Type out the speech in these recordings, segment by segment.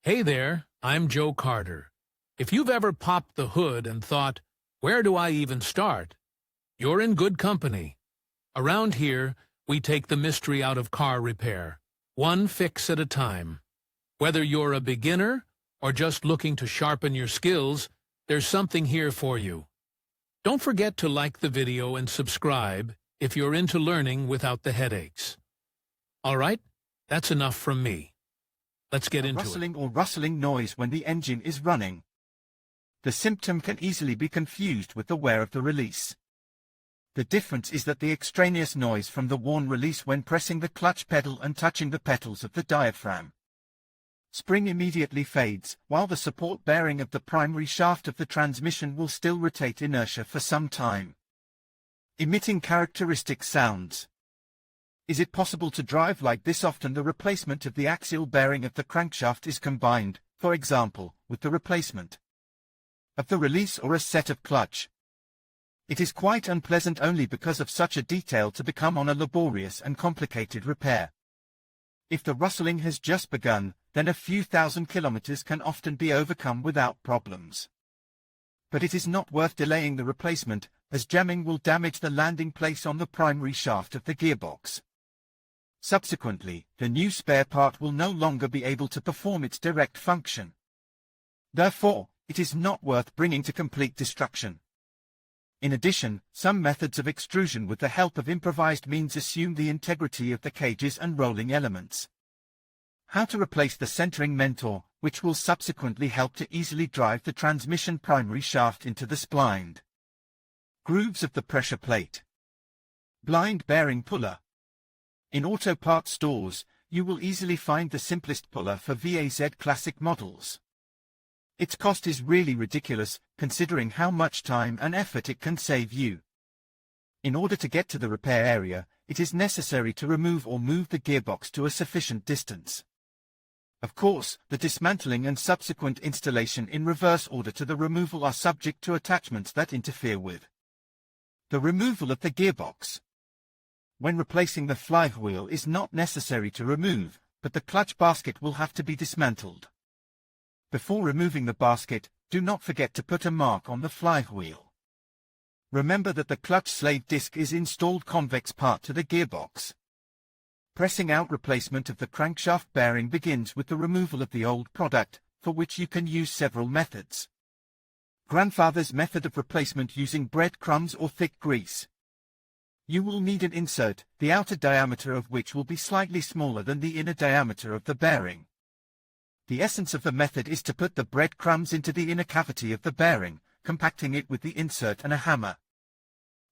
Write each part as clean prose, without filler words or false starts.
Hey there, I'm Joe Carter. If you've ever popped the hood and thought, where do I even start? You're in good company. Around here, we take the mystery out of car repair, one fix at a time. Whether you're a beginner or just looking to sharpen your skills, there's something here for you. Don't forget to like the video and subscribe if you're into learning without the headaches. All right, that's enough from me. Let's get into it. Rustling or rustling noise when the engine is running. The symptom can easily be confused with the wear of the release. The difference is that the extraneous noise from the worn release when pressing the clutch pedal and touching the petals of the diaphragm. Spring immediately fades, while the support bearing of the primary shaft of the transmission will still retain inertia for some time, emitting characteristic sounds. Is it possible to drive like this? Often the replacement of the axial bearing of the crankshaft is combined, for example, with the replacement of the release or a set of clutch. It is quite unpleasant only because of such a detail to become on a laborious and complicated repair. If the rustling has just begun, then a few thousand kilometers can often be overcome without problems. But it is not worth delaying the replacement, as jamming will damage the landing place on the primary shaft of the gearbox. Subsequently, the new spare part will no longer be able to perform its direct function. Therefore, it is not worth bringing to complete destruction. In addition, some methods of extrusion with the help of improvised means assume the integrity of the cages and rolling elements. How to replace the centering mentor, which will subsequently help to easily drive the transmission primary shaft into the splined grooves of the pressure plate. Blind bearing puller. In auto parts stores, you will easily find the simplest puller for VAZ classic models. Its cost is really ridiculous, considering how much time and effort it can save you. In order to get to the repair area, it is necessary to remove or move the gearbox to a sufficient distance. Of course, the dismantling and subsequent installation in reverse order to the removal are subject to attachments that interfere with the removal of the gearbox. When replacing the flywheel is not necessary to remove, but the clutch basket will have to be dismantled. Before removing the basket, do not forget to put a mark on the flywheel. Remember that the clutch slave disc is installed convex part to the gearbox. Pressing out replacement of the crankshaft bearing begins with the removal of the old product, for which you can use several methods. Grandfather's method of replacement using breadcrumbs or thick grease. You will need an insert, the outer diameter of which will be slightly smaller than the inner diameter of the bearing. The essence of the method is to put the breadcrumbs into the inner cavity of the bearing, compacting it with the insert and a hammer.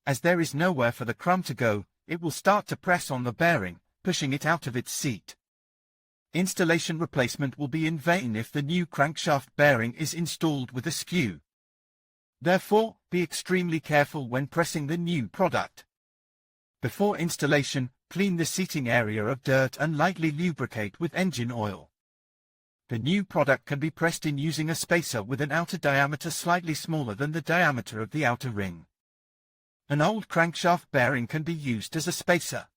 As there is nowhere for the crumb to go, it will start to press on the bearing, pushing it out of its seat. Installation replacement will be in vain if the new crankshaft bearing is installed with a skew. Therefore, be extremely careful when pressing the new product. Before installation, clean the seating area of dirt and lightly lubricate with engine oil. The new product can be pressed in using a spacer with an outer diameter slightly smaller than the diameter of the outer ring. An old crankshaft bearing can be used as a spacer.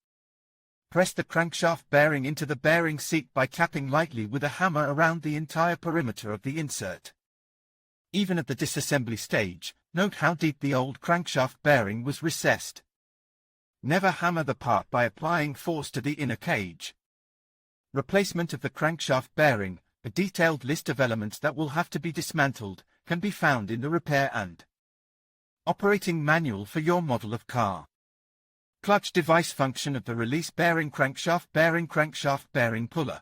Press the crankshaft bearing into the bearing seat by tapping lightly with a hammer around the entire perimeter of the insert. Even at the disassembly stage, note how deep the old crankshaft bearing was recessed. Never hammer the part by applying force to the inner cage. Replacement of the crankshaft bearing, a detailed list of elements that will have to be dismantled, can be found in the repair and operating manual for your model of car. Clutch device function of the release bearing crankshaft bearing puller.